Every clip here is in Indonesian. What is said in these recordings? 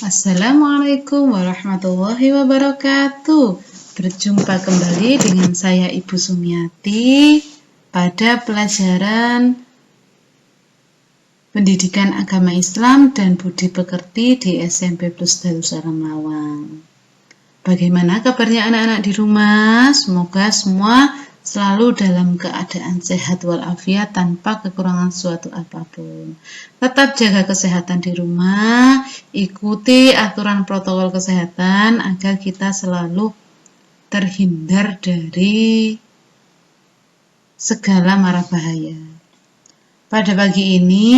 Assalamualaikum warahmatullahi wabarakatuh. Berjumpa kembali dengan saya Ibu Sumiati pada pelajaran Pendidikan Agama Islam dan Budi Pekerti di SMP Plus Darussalam Lawang. Bagaimana kabarnya anak-anak di rumah? Semoga semua selalu dalam keadaan sehat walafiat tanpa kekurangan suatu apapun. Tetap jaga kesehatan di rumah, ikuti aturan protokol kesehatan agar kita selalu terhindar dari segala mara bahaya. Pada pagi ini,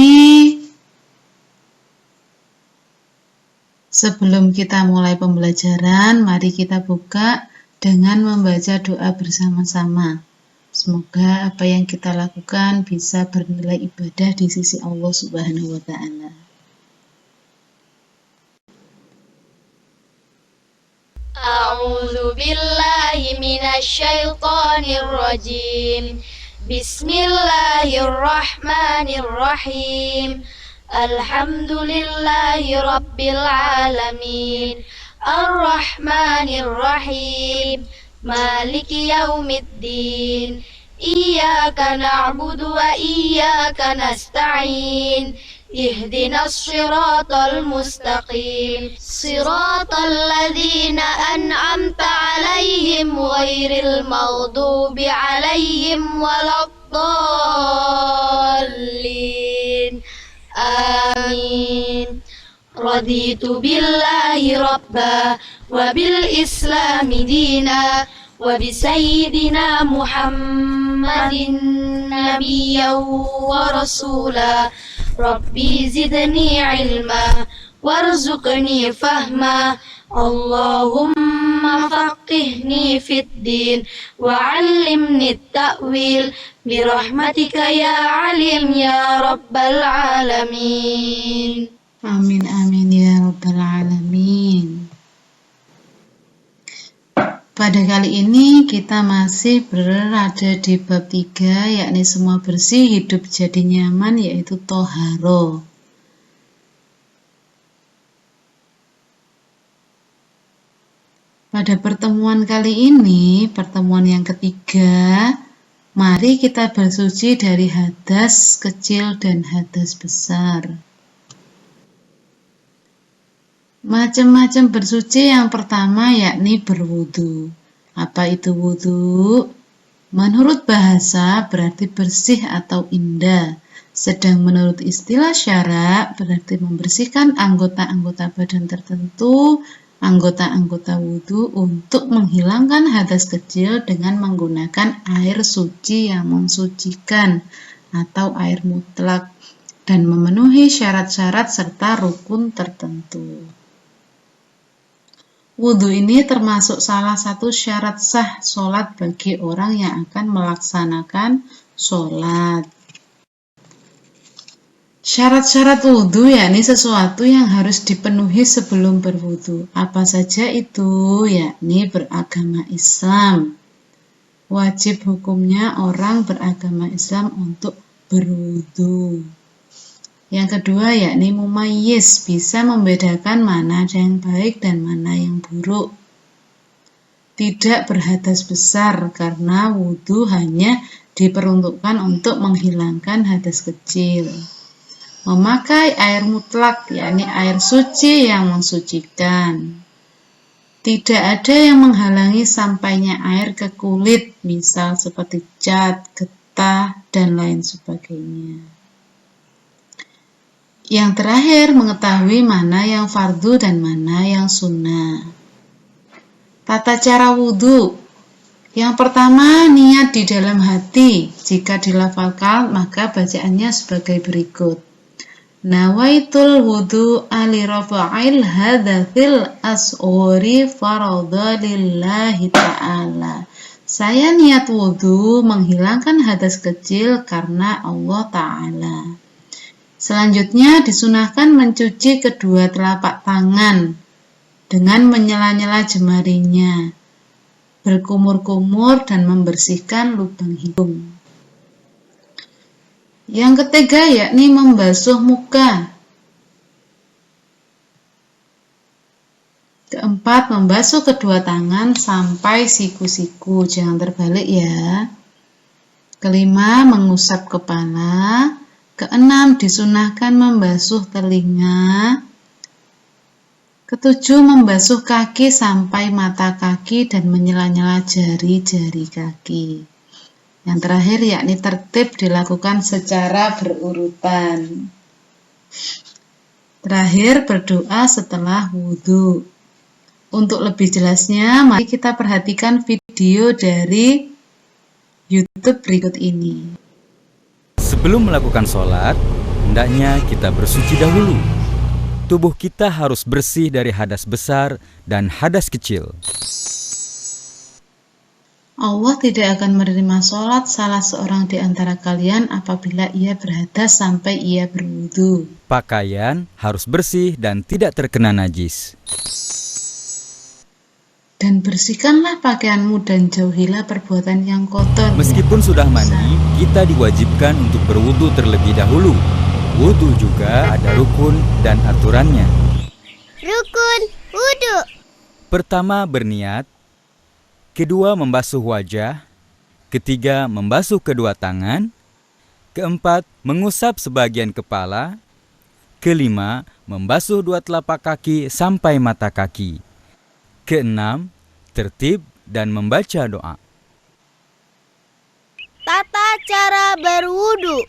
sebelum kita mulai pembelajaran, mari kita buka dengan membaca doa bersama-sama. Semoga apa yang kita lakukan bisa bernilai ibadah di sisi Allah Subhanahu wa Ta'ala. A'udzu billahi minasy syaithanir rajim. Bismillahirrahmanirrahim. Alhamdulillahi rabbil alamin. Ar-Rahmanir Rahim. Maliki yaumiddin. Iyyaka na'budu wa iyyaka nasta'in. Ihdinas siratal mustaqim. Siratal ladzina an'amta 'alaihim ghairil maghdubi 'alaihim waladdallin. Amin. Raditu billahi rabba wa bil islami dina wa bi sayyidina Muhammadin nabiyyan wa rasula. Rabbi zidni ilma warzuqni fahma. Allahumma faqihni fid din wa 'allimni at-ta'wil bi rahmatika ya alim ya rabbal alamin. Amin amin ya rabbal alamin. Pada kali ini kita masih berada di bab 3, yakni semua bersih hidup jadi nyaman, yaitu toharo. Pada pertemuan kali ini, pertemuan yang ketiga, mari kita bersuci dari hadas kecil dan hadas besar. Macam-macam bersuci yang pertama yakni berwudu. Apa itu wudu? Menurut bahasa berarti bersih atau indah. Sedang menurut istilah syara berarti membersihkan anggota-anggota badan tertentu, anggota-anggota wudu untuk menghilangkan hadas kecil dengan menggunakan air suci yang mensucikan atau air mutlak dan memenuhi syarat-syarat serta rukun tertentu. Wudhu ini termasuk salah satu syarat sah sholat bagi orang yang akan melaksanakan sholat. Syarat-syarat wudhu yakni sesuatu yang harus dipenuhi sebelum berwudhu. Apa saja itu? Yakni beragama Islam. Wajib hukumnya orang beragama Islam untuk berwudhu. Yang kedua yakni mumayyiz, bisa membedakan mana yang baik dan mana yang buruk. Tidak berhadas besar karena wudhu hanya diperuntukkan untuk menghilangkan hadas kecil. Memakai air mutlak yakni air suci yang mensucikan. Tidak ada yang menghalangi sampainya air ke kulit, misal seperti cat, getah, dan lain sebagainya. Yang terakhir, mengetahui mana yang fardu dan mana yang sunnah. Tata cara wudhu. Yang pertama, niat di dalam hati. Jika dilafalkan, maka bacaannya sebagai berikut. Nawaitul wudhu ali rafa'il hadatsil as'uri faradha lillahi ta'ala. Saya niat wudhu menghilangkan hadas kecil karena Allah Ta'ala. Selanjutnya disunahkan mencuci kedua telapak tangan dengan menyela-nyela jemarinya, berkumur-kumur dan membersihkan lubang hidung. Yang ketiga yakni membasuh muka. Keempat, membasuh kedua tangan sampai siku-siku, jangan terbalik ya. Kelima, mengusap kepala. Keenam, disunahkan membasuh telinga. Ketujuh, membasuh kaki sampai mata kaki dan menyela-nyela jari-jari kaki. Yang terakhir yakni tertib dilakukan secara berurutan. Terakhir, berdoa setelah wudhu. Untuk lebih jelasnya, mari kita perhatikan video dari YouTube berikut ini. Sebelum melakukan sholat, hendaknya kita bersuci dahulu. Tubuh kita harus bersih dari hadas besar dan hadas kecil. Allah tidak akan menerima sholat salah seorang di antara kalian apabila ia berhadas sampai ia berwudu. Pakaian harus bersih dan tidak terkena najis. Dan bersihkanlah pakaianmu dan jauhilah perbuatan yang kotor. Meskipun sudah mandi, kita diwajibkan untuk berwudu terlebih dahulu. Wudu juga ada rukun dan aturannya. Rukun wudu. Pertama, berniat. Kedua, membasuh wajah. Ketiga, membasuh kedua tangan. Keempat, mengusap sebagian kepala. Kelima, membasuh dua telapak kaki sampai mata kaki. Keenam, tertib dan membaca doa. Tata cara berwudu.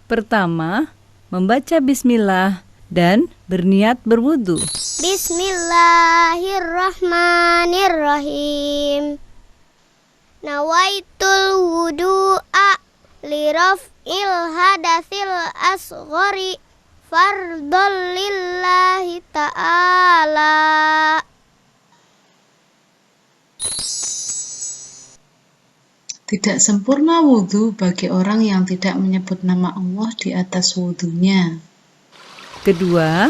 Pertama, membaca bismillah dan berniat berwudu. Bismillahirrahmanirrahim. Nawaitul wudu'a liraf'il hadasil asghari fardhol lillahi ta'ala. Tidak sempurna wudhu bagi orang yang tidak menyebut nama Allah di atas wudhunya. Kedua,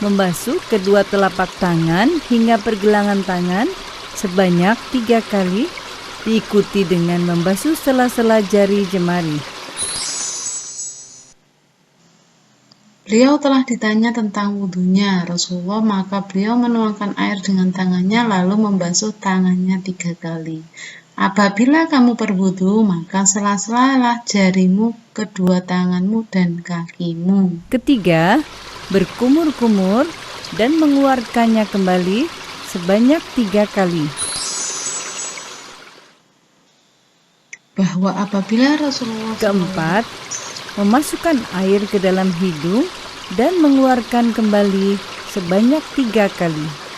membasuh kedua telapak tangan hingga pergelangan tangan sebanyak 3 kali, diikuti dengan membasuh sela-sela jari jemari. Beliau telah ditanya tentang wudhunya Rasulullah, maka beliau menuangkan air dengan tangannya lalu membasuh tangannya 3 kali. Apabila kamu berwudu, maka sela-selalah jarimu, kedua tanganmu, dan kakimu. Ketiga, berkumur-kumur dan mengeluarkannya kembali sebanyak 3 kali. Bahwa apabila Rasulullah Keempat, memasukkan air ke dalam hidung dan mengeluarkan kembali sebanyak 3 kali.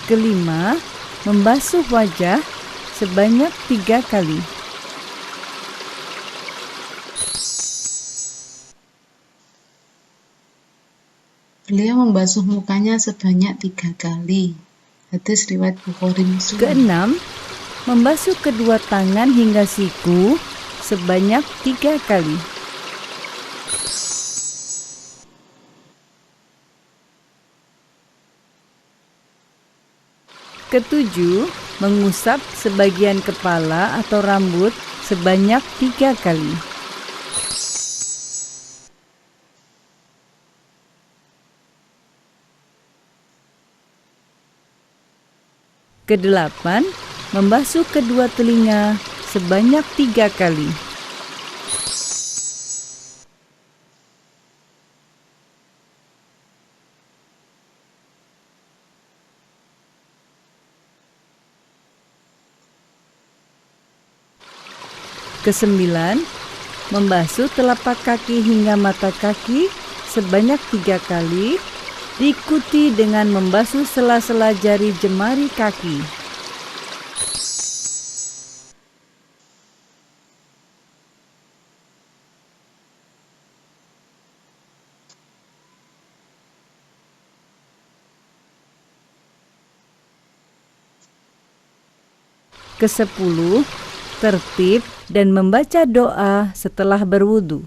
Kelima, membasuh wajah sebanyak 3 kali. beliau membasuh mukanya sebanyak 3 kali. Hadis riwayat Bukhari Muslim. Keenam, membasuh kedua tangan hingga siku sebanyak 3 kali. Ketujuh, mengusap sebagian kepala atau rambut sebanyak 3 kali. Kedelapan, membasuh kedua telinga sebanyak 3 kali. Kesembilan, membasuh telapak kaki hingga mata kaki sebanyak 3 kali, diikuti dengan membasuh sela-sela jari jemari kaki. Kesepuluh, tertib dan membaca doa setelah berwudu.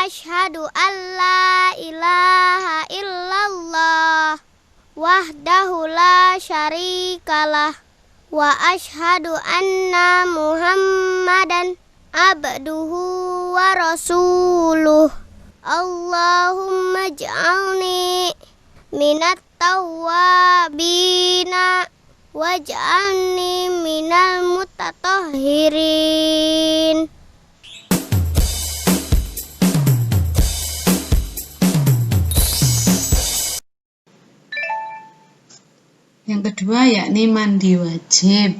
Asyhadu an la ilaha illallah wa wahdahu la syarikalah wa asyhadu anna Muhammadan abduhu wa rasuluh. Allahumma ij'alni minat tawwabina waj'alni minal mutatahhirin. Yang kedua yakni mandi wajib.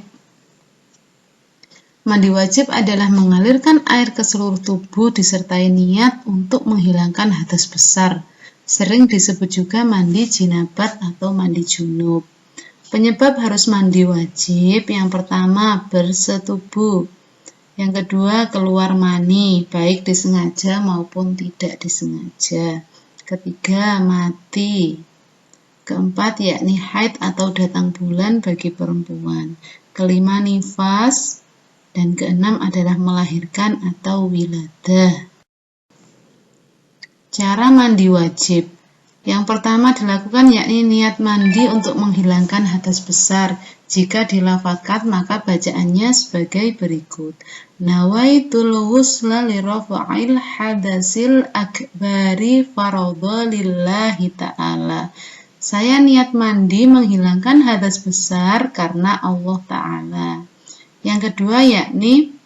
Mandi wajib adalah mengalirkan air ke seluruh tubuh disertai niat untuk menghilangkan hadas besar. Sering disebut juga mandi jinabat atau mandi junub. Penyebab harus mandi wajib, yang pertama bersetubuh. Yang kedua keluar mani, baik disengaja maupun tidak disengaja. Ketiga mati. Keempat yakni haid atau datang bulan bagi perempuan. Kelima nifas. Dan keenam adalah melahirkan atau wiladah. Cara mandi wajib. Yang pertama dilakukan yakni niat mandi untuk menghilangkan hadas besar. Jika dilafadzkan maka bacaannya sebagai berikut. Nawaitul ghusla li rafa'il hadasil akbari faradha lillahi ta'ala. Saya niat mandi menghilangkan hadas besar karena Allah Ta'ala. Yang kedua yakni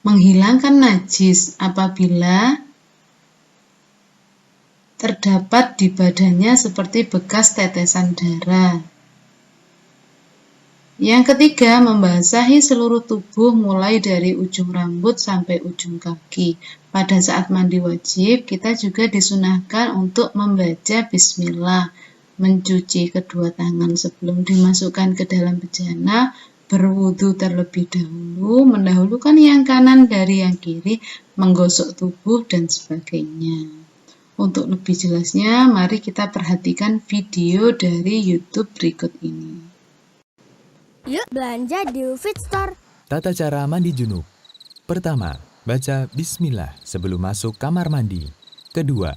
menghilangkan najis apabila terdapat di badannya seperti bekas tetesan darah. Yang ketiga, membasahi seluruh tubuh mulai dari ujung rambut sampai ujung kaki. Pada saat mandi wajib, kita juga disunahkan untuk membaca bismillah, mencuci kedua tangan sebelum dimasukkan ke dalam bejana, berwudu terlebih dahulu, mendahulukan yang kanan dari yang kiri, menggosok tubuh, dan sebagainya. Untuk lebih jelasnya, mari kita perhatikan video dari YouTube berikut ini. Yuk belanja di Fit Store. Tata cara mandi junub. Pertama, baca bismillah sebelum masuk kamar mandi. Kedua,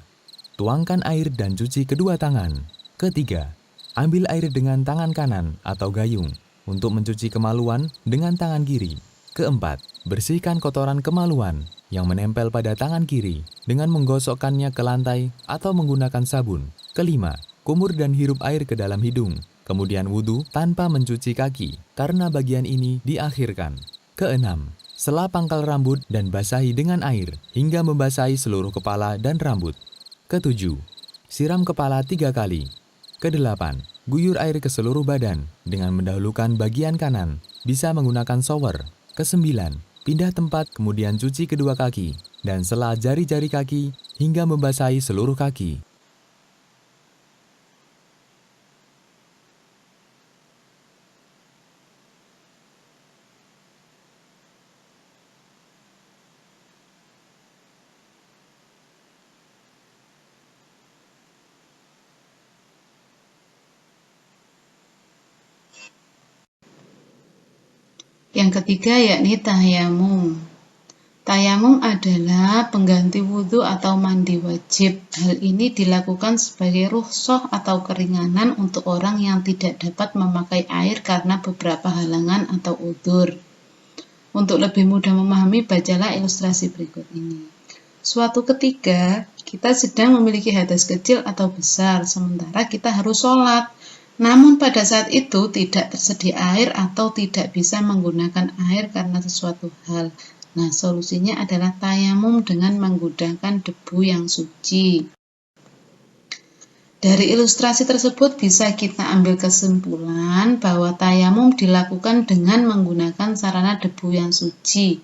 tuangkan air dan cuci kedua tangan. Ketiga, ambil air dengan tangan kanan atau gayung untuk mencuci kemaluan dengan tangan kiri. Keempat, bersihkan kotoran kemaluan yang menempel pada tangan kiri dengan menggosokkannya ke lantai atau menggunakan sabun. Kelima, kumur dan hirup air ke dalam hidung. Kemudian wudhu tanpa mencuci kaki, karena bagian ini diakhirkan. Keenam, sela pangkal rambut dan basahi dengan air, hingga membasahi seluruh kepala dan rambut. Ketujuh, siram kepala 3 kali. Kedelapan, guyur air ke seluruh badan, dengan mendahulukan bagian kanan, bisa menggunakan shower. Kesembilan, pindah tempat kemudian cuci kedua kaki, dan sela jari-jari kaki, hingga membasahi seluruh kaki. Yang ketiga yakni tayamum. Tayamum adalah pengganti wudhu atau mandi wajib. Hal ini dilakukan sebagai rukhsah atau keringanan untuk orang yang tidak dapat memakai air karena beberapa halangan atau udzur. Untuk lebih mudah memahami, bacalah ilustrasi berikut ini. Suatu ketika, kita sedang memiliki hadas kecil atau besar, sementara kita harus sholat. Namun pada saat itu tidak tersedia air atau tidak bisa menggunakan air karena sesuatu hal. Nah, solusinya adalah tayamum dengan menggunakan debu yang suci. Dari ilustrasi tersebut bisa kita ambil kesimpulan bahwa tayamum dilakukan dengan menggunakan sarana debu yang suci.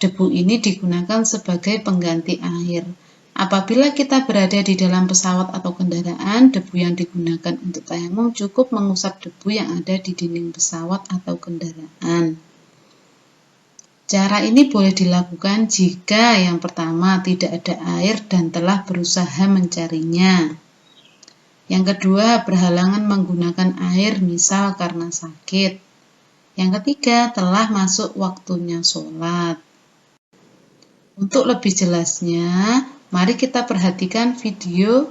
Debu ini digunakan sebagai pengganti air. Apabila kita berada di dalam pesawat atau kendaraan, debu yang digunakan untuk tayamum cukup mengusap debu yang ada di dinding pesawat atau kendaraan. Cara ini boleh dilakukan jika yang pertama tidak ada air dan telah berusaha mencarinya. Yang kedua, berhalangan menggunakan air misal karena sakit. Yang ketiga, telah masuk waktunya sholat. Untuk lebih jelasnya, mari kita perhatikan video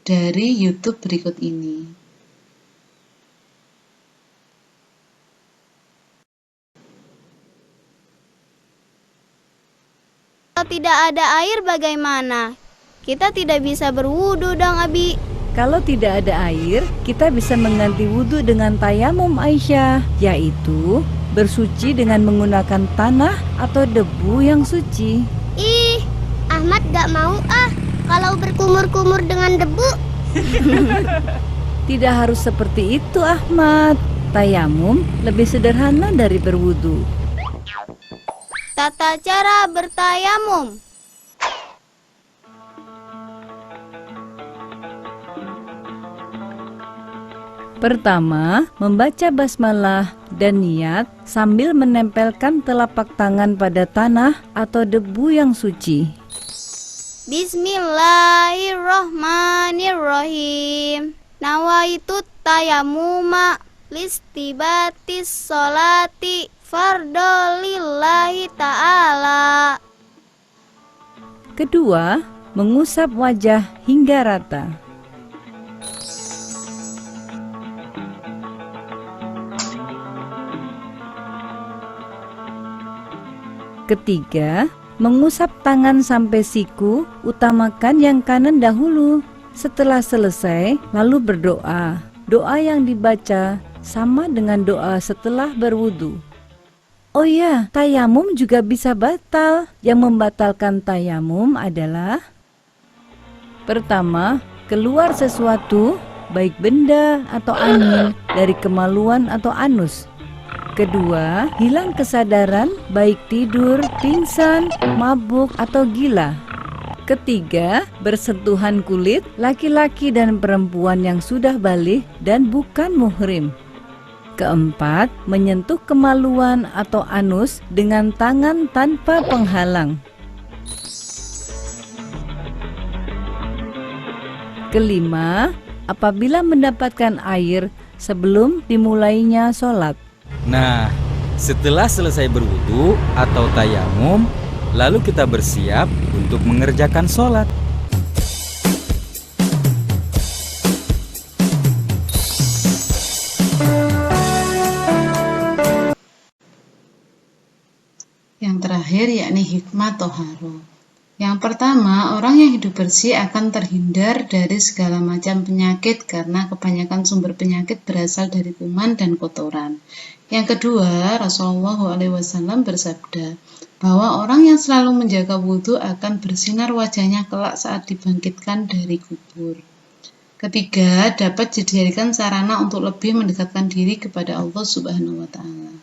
dari YouTube berikut ini. Kalau tidak ada air bagaimana? Kita tidak bisa berwudu dong, Abi. Kalau tidak ada air, kita bisa mengganti wudhu dengan tayamum, Aisyah, yaitu bersuci dengan menggunakan tanah atau debu yang suci. Ih, Ahmad gak mau kalau berkumur-kumur dengan debu. Tidak harus seperti itu, Ahmad. Tayamum lebih sederhana dari berwudhu. Tata cara bertayamum. Pertama, membaca basmalah dan niat sambil menempelkan telapak tangan pada tanah atau debu yang suci. Bismillahirrohmanirrohim. Nawaitu tayamuma listibatis sholati fardolillahi ta'ala. Kedua, mengusap wajah hingga rata. Ketiga, mengusap tangan sampai siku, utamakan yang kanan dahulu. Setelah selesai, lalu berdoa. Doa yang dibaca sama dengan doa setelah berwudu. Oh ya, tayamum juga bisa batal. Yang membatalkan tayamum adalah: pertama, keluar sesuatu, baik benda atau angin, dari kemaluan atau anus. Kedua, hilang kesadaran, baik tidur, pingsan, mabuk, atau gila. Ketiga, bersentuhan kulit laki-laki dan perempuan yang sudah balik dan bukan muhrim. Keempat, menyentuh kemaluan atau anus dengan tangan tanpa penghalang. Kelima, apabila mendapatkan air sebelum dimulainya sholat. Nah, setelah selesai berwudu atau tayamum, lalu kita bersiap untuk mengerjakan sholat. Yang terakhir yakni hikmah toharo. Yang pertama, orang yang hidup bersih akan terhindar dari segala macam penyakit karena kebanyakan sumber penyakit berasal dari kuman dan kotoran. Yang kedua, Rasulullah SAW bersabda bahwa orang yang selalu menjaga wudhu akan bersinar wajahnya kelak saat dibangkitkan dari kubur. Ketiga, dapat dijadikan sarana untuk lebih mendekatkan diri kepada Allah Subhanahu wa Ta'ala.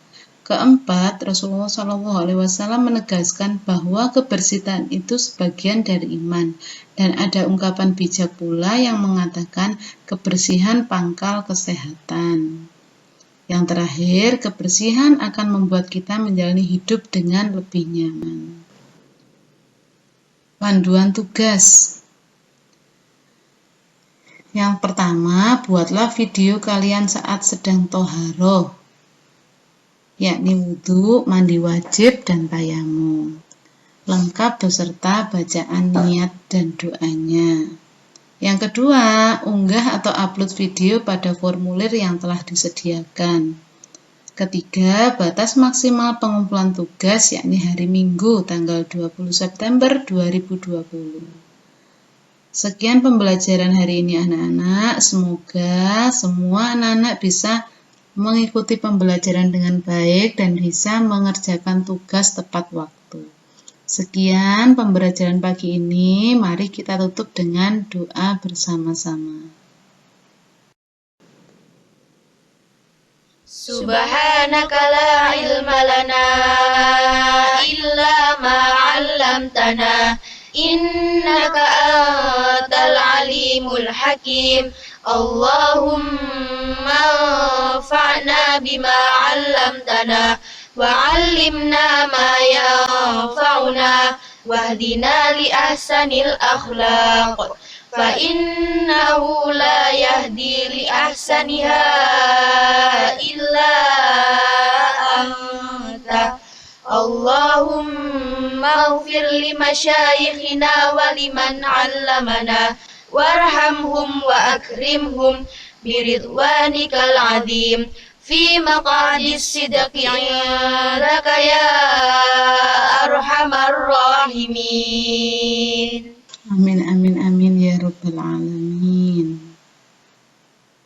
Keempat, Rasulullah SAW menegaskan bahwa kebersihan itu sebagian dari iman, dan ada ungkapan bijak pula yang mengatakan kebersihan pangkal kesehatan. Yang terakhir, kebersihan akan membuat kita menjalani hidup dengan lebih nyaman. Panduan tugas. Yang pertama, buatlah video kalian saat sedang toharoh, yakni wudhu, mandi wajib, dan tayamum. Lengkap beserta bacaan niat dan doanya. Yang kedua, unggah atau upload video pada formulir yang telah disediakan. Ketiga, batas maksimal pengumpulan tugas yakni hari Minggu tanggal 20 September 2020. Sekian pembelajaran hari ini anak-anak. Semoga semua anak-anak bisa mengikuti pembelajaran dengan baik dan bisa mengerjakan tugas tepat waktu. Sekian pembelajaran pagi ini, mari kita tutup dengan doa bersama-sama. Subhanaka la ilma lana illa ma 'allamtana innaka antal alimul hakim. Allahumma anfa'na bima 'allamtana wa 'allimna ma yanfa'una wahdina li ahsanil akhlaq fa innahu la yahdi li ahsaniha illa anta. Allahumma ighfir li masyayikhina wa liman 'allamana وارحمهم وأكرمهم برضوانك العظيم في مقعد الصدق عندك يا أرحم الراحمين. Amin, amin, amin ya Rabbal Alamin.